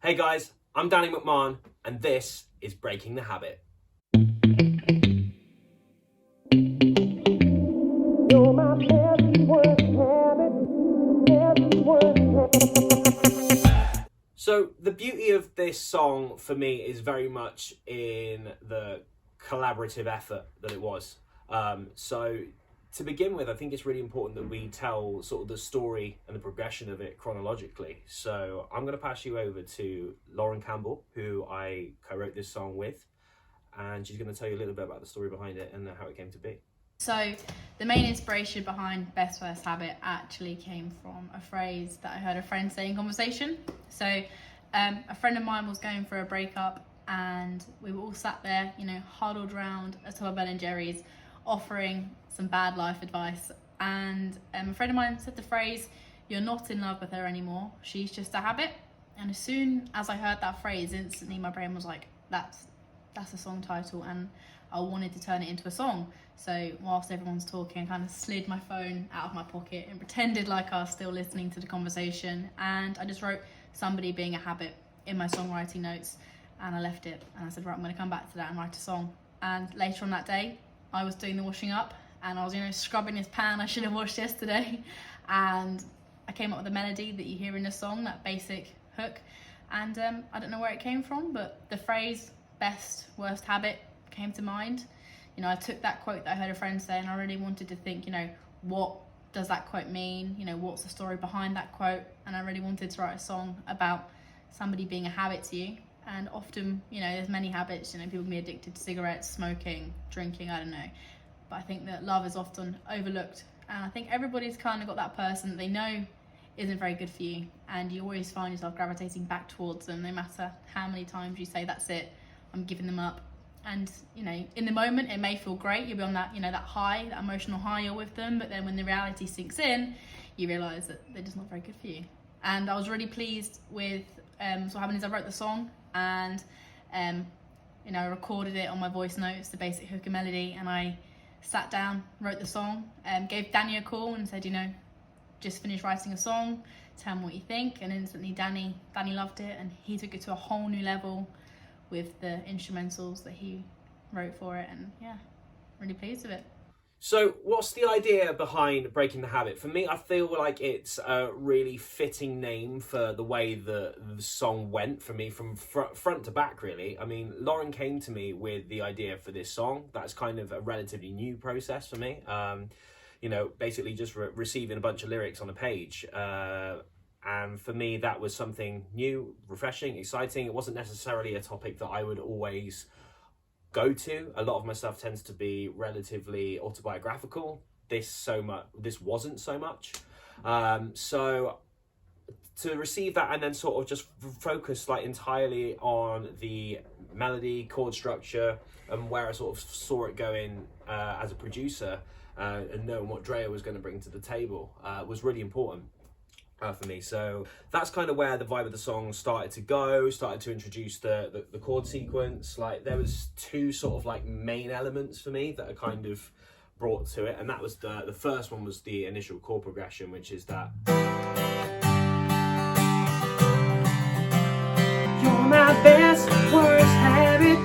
Hey guys, I'm Danny McMahon, and this is Breaking the Habit. So the beauty of this song for me is very much in the collaborative effort that it was. So to begin with, I think it's really important that we tell sort of the story and the progression of it chronologically. So I'm going to pass you over to Lauren Campbell, who I co-wrote this song with, and she's going to tell you a little bit about the story behind it and how it came to be. So the main inspiration behind Best Worst Habit actually came from a phrase that I heard a friend say in conversation. So a friend of mine was going for a breakup, and we were all sat there, huddled around a tub of Ben and Jerry's, offering some bad life advice. And a friend of mine said the phrase, "You're not in love with her anymore, she's just a habit." And as soon as I heard that phrase, instantly my brain was like, that's a song title, and I wanted to turn it into a song. So whilst everyone's talking, I kind of slid my phone out of my pocket and pretended like I was still listening to the conversation, and I just wrote "somebody being a habit" in my songwriting notes, and I left it, and I said, right, I'm going to come back to that and write a song. And later on that day, I was doing the washing up, and I was scrubbing this pan I should have washed yesterday, and I came up with a melody that you hear in the song, that basic hook. And I don't know where it came from, but the phrase "best worst habit" came to mind. I took that quote that I heard a friend say, and I really wanted to think, what does that quote mean? What's the story behind that quote? And I really wanted to write a song about somebody being a habit to you. And often, there's many habits. People can be addicted to cigarettes, smoking, drinking, I don't know. But I think that love is often overlooked. And I think everybody's kind of got that person that they know isn't very good for you. And you always find yourself gravitating back towards them, no matter how many times you say, that's it, I'm giving them up. And, in the moment, it may feel great. You'll be on that, that high, that emotional high, you're with them. But then when the reality sinks in, you realise that they're just not very good for you. And I was really pleased with, so what happened is I wrote the song, and, I recorded it on my voice notes, the basic hook and melody. And I sat down, wrote the song, gave Danny a call and said, just finished writing a song, tell me what you think. And instantly Danny loved it, and he took it to a whole new level with the instrumentals that he wrote for it, and really pleased with it. So what's the idea behind Breaking the Habit? For me, I feel like it's a really fitting name for the way the song went for me from front to back, really. I mean, Lauren came to me with the idea for this song. That's kind of a relatively new process for me. Basically just receiving a bunch of lyrics on a page. And for me, that was something new, refreshing, exciting. It wasn't necessarily a topic that I would always go to. A lot of my stuff tends to be relatively autobiographical. This wasn't so much. So to receive that and then sort of just focus entirely on the melody, chord structure, and where I sort of saw it going as a producer, and knowing what Drea was going to bring to the table was really important. For me. So that's kind of where the vibe of the song started to introduce the chord sequence. There was two sort of main elements for me that are kind of brought to it, and that was the first one was the initial chord progression, which is that you're my best worst habit,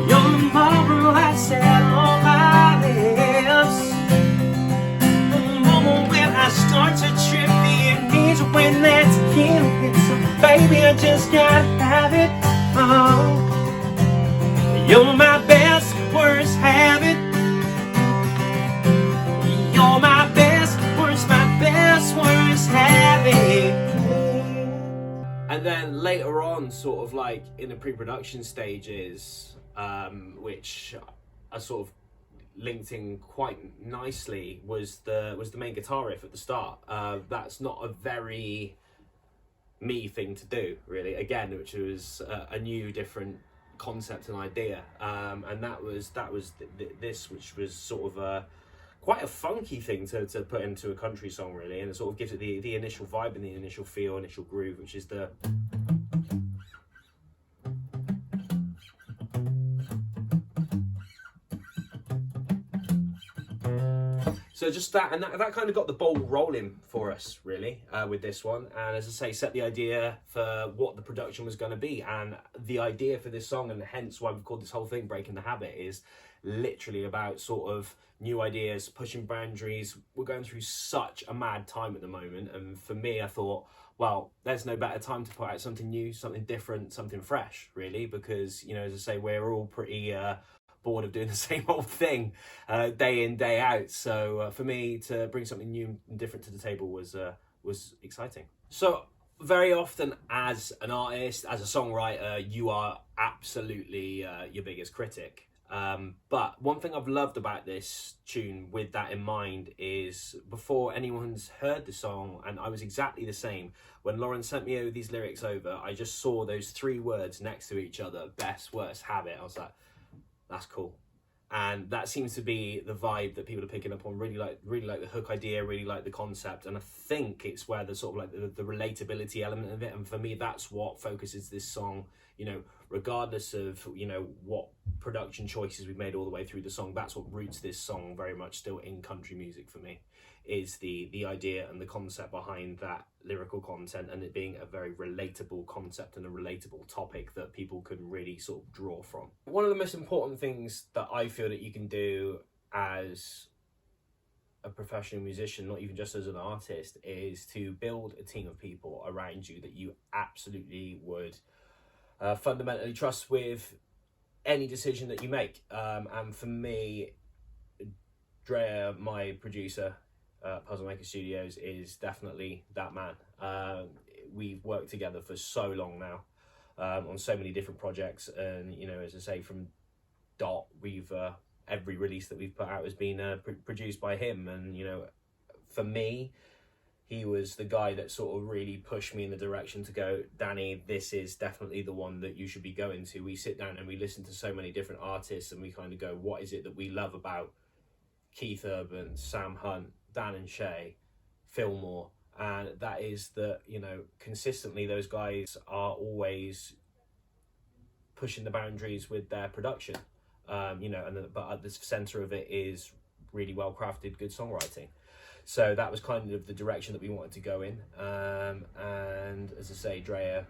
you're the marble I set on my lips. I start to trip, the needs when that's killing. So baby, I just gotta have it. Oh, you're my best worst habit. You're my best worst habit. And then later on, sort of in the pre-production stages, which are sort of linked in quite nicely, was the main guitar riff at the start. That's not a very me thing to do, really, again, which was a new different concept and idea, and that was this, which was sort of quite a funky thing to put into a country song, really, and it sort of gives it the initial vibe and the initial feel, initial groove, which is the So just that, and that kind of got the ball rolling for us, really, with this one. And as I say, set the idea for what the production was going to be. And the idea for this song, and hence why we've called this whole thing Breaking the Habit, is literally about sort of new ideas, pushing boundaries. We're going through such a mad time at the moment. And for me, I thought, well, there's no better time to put out something new, something different, something fresh, really, because, you know, as I say, we're all pretty bored of doing the same old thing day in, day out. So for me to bring something new and different to the table was exciting. So very often as an artist, as a songwriter, you are absolutely your biggest critic. But one thing I've loved about this tune with that in mind is before anyone's heard the song, and I was exactly the same, when Lauren sent me these lyrics over, I just saw those 3 words next to each other, best, worst, habit. I was like, that's cool. And that seems to be the vibe that people are picking up on. Really like the hook idea, really like the concept. And I think it's where the sort of like the relatability element of it. And for me, that's what focuses this song, you know, regardless of, you know, what production choices we've made all the way through the song. That's what roots this song very much still in country music for me, is the idea and the concept behind that lyrical content, and it being a very relatable concept and a relatable topic that people can really sort of draw from. One of the most important things that I feel that you can do as a professional musician, not even just as an artist, is to build a team of people around you that you absolutely would fundamentally trust with any decision that you make. And for me, Drea, my producer, Puzzle Maker Studios, is definitely that man. We've worked together for so long now on so many different projects, and you know, as I say, from Dot, we've every release that we've put out has been produced by him. And you know, for me, he was the guy that sort of really pushed me in the direction to go, Danny, this is definitely the one that you should be going to. We sit down and we listen to so many different artists, and we kind of go, what is it that we love about Keith Urban, Sam Hunt, Dan and Shay, Fillmore? And that is that, you know, consistently those guys are always pushing the boundaries with their production, you know, but at the center of it is really well crafted, good songwriting. So that was kind of the direction that we wanted to go in. And as I say, Drea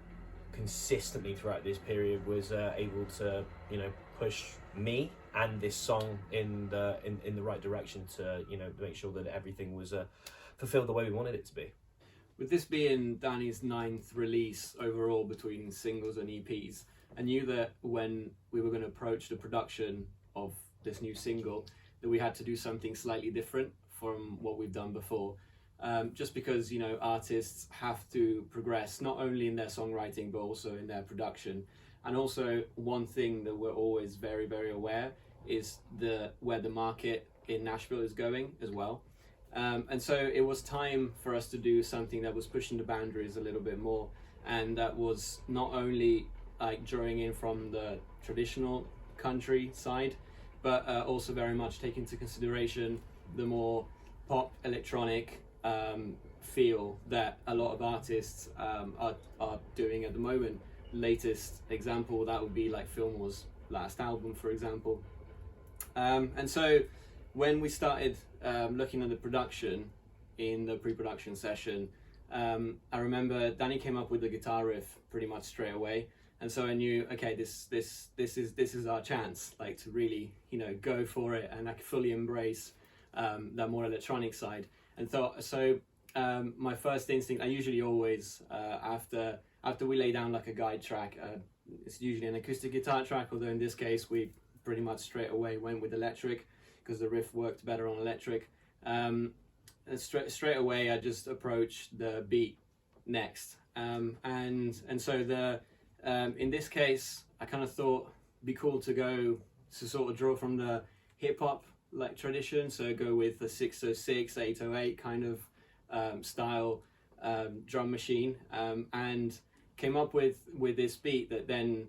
consistently throughout this period was able to, you know, push me and this song in the right direction to, you know, make sure that everything was fulfilled the way we wanted it to be. With this being Danny's 9th release overall between singles and EPs, I knew that when we were going to approach the production of this new single, that we had to do something slightly different from what we've done before. Just because, you know, artists have to progress not only in their songwriting but also in their production. And also one thing that we're always very, very aware is where the market in Nashville is going as well. And so it was time for us to do something that was pushing the boundaries a little bit more, and that was not only like drawing in from the traditional country side, but also very much take into consideration the more pop electronic feel that a lot of artists are doing at the moment. Latest example that would be like Fillmore's last album, for example. And so when we started looking at the production in the pre-production session, I remember Danny came up with the guitar riff pretty much straight away, and so I knew, okay, this is our chance, like, to really, you know, go for it and like fully embrace that more electronic side. And so my first instinct, I usually always after we lay down like a guide track, it's usually an acoustic guitar track, although in this case we pretty much straight away went with electric because the riff worked better on electric. And straight away I just approached the beat next, and so in this case I kind of thought it'd be cool to sort of draw from the hip-hop like tradition, so go with the 606, 808 kind of style drum machine, and came up with this beat that then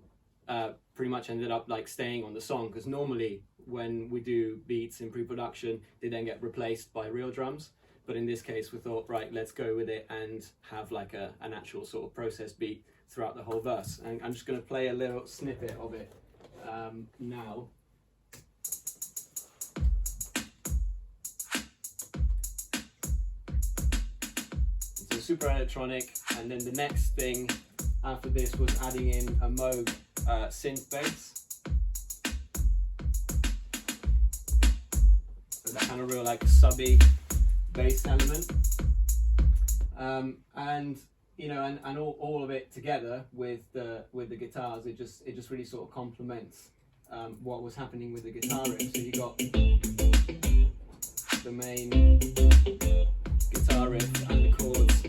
pretty much ended up like staying on the song, because normally when we do beats in pre-production they then get replaced by real drums, but in this case we thought, right, let's go with it and have like an actual sort of process beat throughout the whole verse. And I'm just going to play a little snippet of it now. super electronic, and then the next thing after this was adding in a Moog synth bass. So that kind of real like subby bass element. And you know, and all of it together with the guitars, it just really sort of complements what was happening with the guitar riff. So you got the main guitar riff and the chords,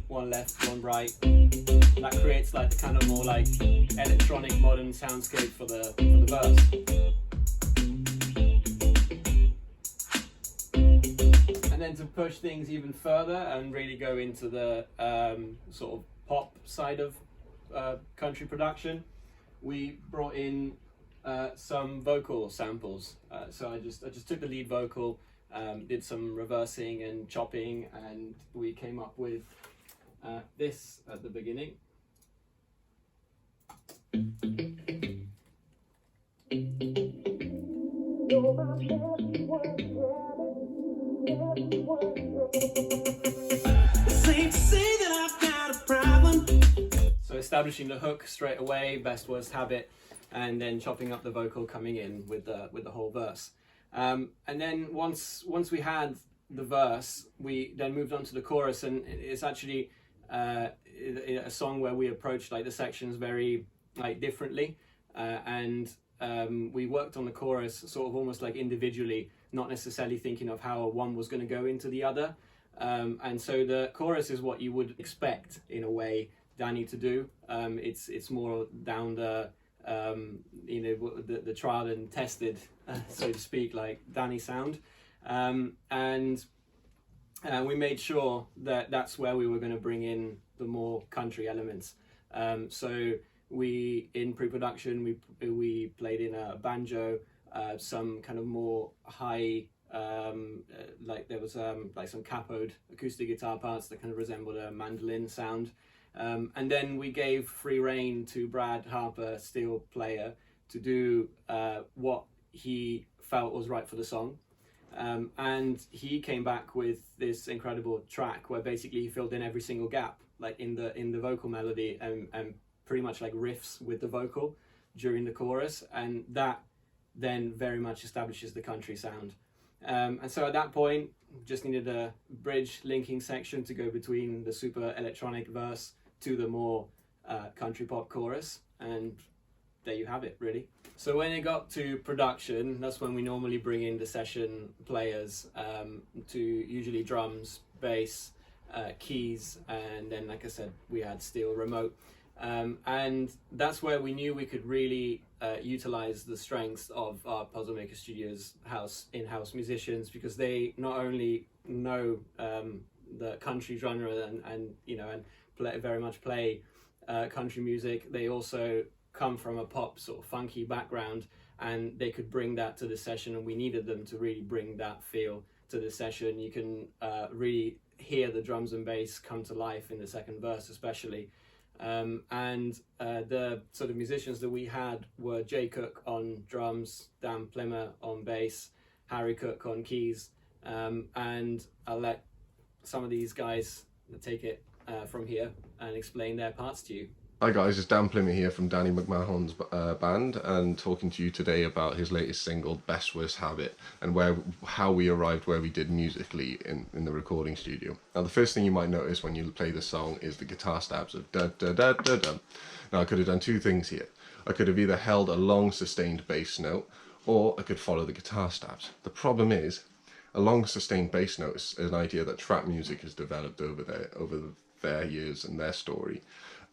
one left, one right. That creates like the kind of more like electronic modern soundscape for the verse. And then to push things even further and really go into the sort of pop side of country production, we brought in some vocal samples. So I just took the lead vocal, did some reversing and chopping, and we came up with this at the beginning. So establishing the hook straight away, best worst habit, and then chopping up the vocal coming in with the whole verse. And then once we had the verse, we then moved on to the chorus, and it's actually a song where we approached like the sections very like differently, and we worked on the chorus sort of almost like individually, not necessarily thinking of how one was going to go into the other. And so the chorus is what you would expect in a way Danny to do. It's more down the you know, the tried and tested, so to speak, like Danny sound, and we made sure that that's where we were going to bring in the more country elements. So we, in pre-production, we played in a banjo, some kind of more high, like there was like some capoed acoustic guitar parts that kind of resembled a mandolin sound. And then we gave free rein to Brad Harper, steel player, to do what he felt was right for the song. And he came back with this incredible track where basically he filled in every single gap, like in the vocal melody, and pretty much like riffs with the vocal during the chorus, and that then very much establishes the country sound. And so at that point, just needed a bridge linking section to go between the super electronic verse to the more country pop chorus, and there you have it, really. So when it got to production, that's when we normally bring in the session players, to usually drums, bass, keys, and then, like I said, we had steel remote. And that's where we knew we could really utilize the strengths of our Puzzle Maker Studios in-house musicians, because they not only know the country genre and you know, and very much play country music, they also come from a pop sort of funky background, and they could bring that to the session, and we needed them to really bring that feel to the session. You can really hear the drums and bass come to life in the second verse especially. And the sort of musicians that we had were Jay Cook on drums, Dan Plimmer on bass, Harry Cook on keys, and I'll let some of these guys take it from here and explain their parts to you. Hi guys, it's Dan Plimmer here from Danny McMahon's band, and talking to you today about his latest single, Best Worst Habit, and how we arrived where we did musically in the recording studio. Now the first thing you might notice when you play the song is the guitar stabs of da da da da da. Now I could have done two things here. I could have either held a long sustained bass note, or I could follow the guitar stabs. The problem is, a long sustained bass note is an idea that trap music has developed over their years and their story.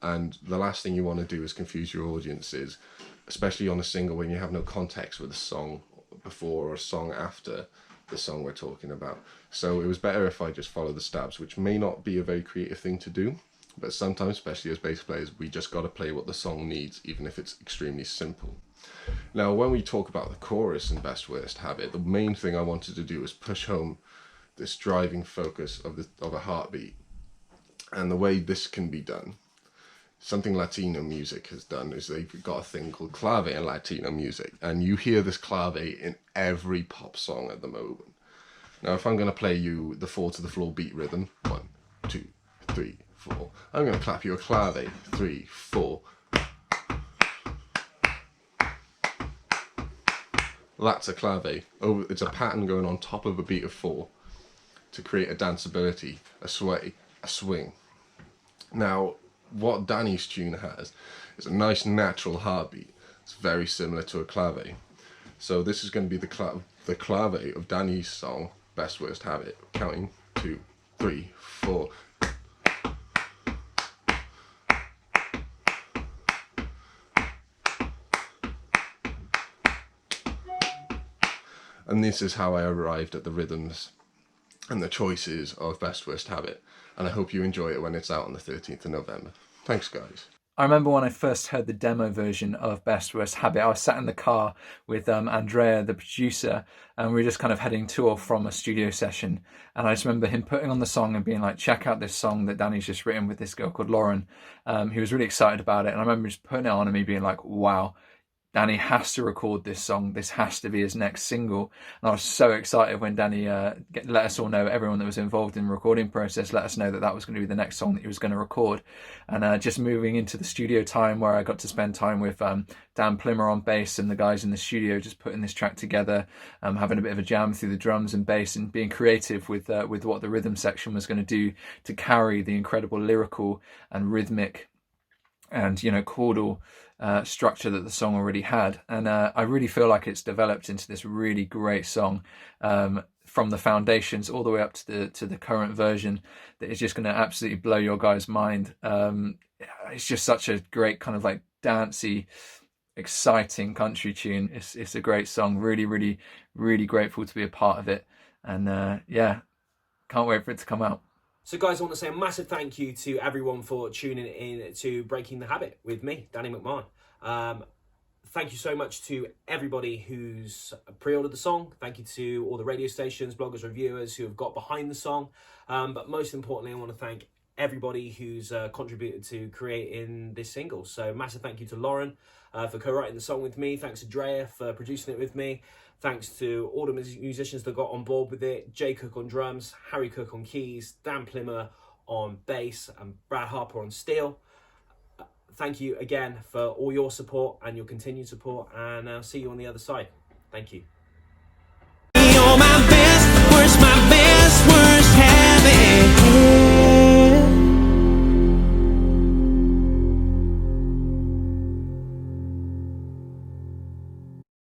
And the last thing you want to do is confuse your audiences, especially on a single when you have no context with a song before or a song after the song we're talking about. So it was better if I just follow the stabs, which may not be a very creative thing to do, but sometimes, especially as bass players, we just got to play what the song needs, even if it's extremely simple. Now, when we talk about the chorus in Best Worst Habit, the main thing I wanted to do was push home this driving focus of a heartbeat. And the way this can be done, something Latino music has done, is they've got a thing called clave in Latino music, and you hear this clave in every pop song at the moment. Now if I'm going to play you the 4 to the floor beat rhythm, 1, 2, 3, 4. I'm going to clap you a clave. 3, 4. That's a clave. Oh, it's a pattern going on top of a beat of 4 to create a danceability, a sway, a swing. Now, what Danny's tune has is a nice natural heartbeat. It's very similar to a clave. So this is going to be the clave of Danny's song, Best Worst Habit. Counting 2, 3, 4. And this is how I arrived at the rhythms and the choices of Best Worst Habit. And I hope you enjoy it when it's out on the 13th of November. Thanks, guys. I remember when I first heard the demo version of Best Worst Habit, I was sat in the car with Andrea, the producer, and we were just kind of heading to or from a studio session. And I just remember him putting on the song and being like, check out this song that Danny's just written with this girl called Lauren. He was really excited about it. And I remember just putting it on and me being like, wow, Danny has to record this song. This has to be his next single. And I was so excited when Danny let us all know, everyone that was involved in the recording process, let us know that that was going to be the next song that he was going to record. And just moving into the studio time where I got to spend time with Dan Plimmer on bass and the guys in the studio just putting this track together, having a bit of a jam through the drums and bass and being creative with what the rhythm section was going to do to carry the incredible lyrical and rhythmic and, you know, chordal structure that the song already had. And I really feel like it's developed into this really great song from the foundations all the way up to the current version that is just going to absolutely blow your guys' mind. It's just such a great kind of like dancey, exciting country tune. It's a great song. Really, really, really grateful to be a part of it. And yeah, can't wait for it to come out. So guys, I want to say a massive thank you to everyone for tuning in to Breaking the Habit with me, Danny McMahon. Thank you so much to everybody who's pre-ordered the song. Thank you to all the radio stations, bloggers, reviewers who have got behind the song. But most importantly, I want to thank everybody who's contributed to creating this single. So massive thank you to Lauren for co-writing the song with me. Thanks to Drea for producing it with me. Thanks to all the musicians that got on board with it. Jay Cook on drums, Harry Cook on keys, Dan Plimmer on bass, and Brad Harper on steel. Thank you again for all your support and your continued support, and I'll see you on the other side. Thank you.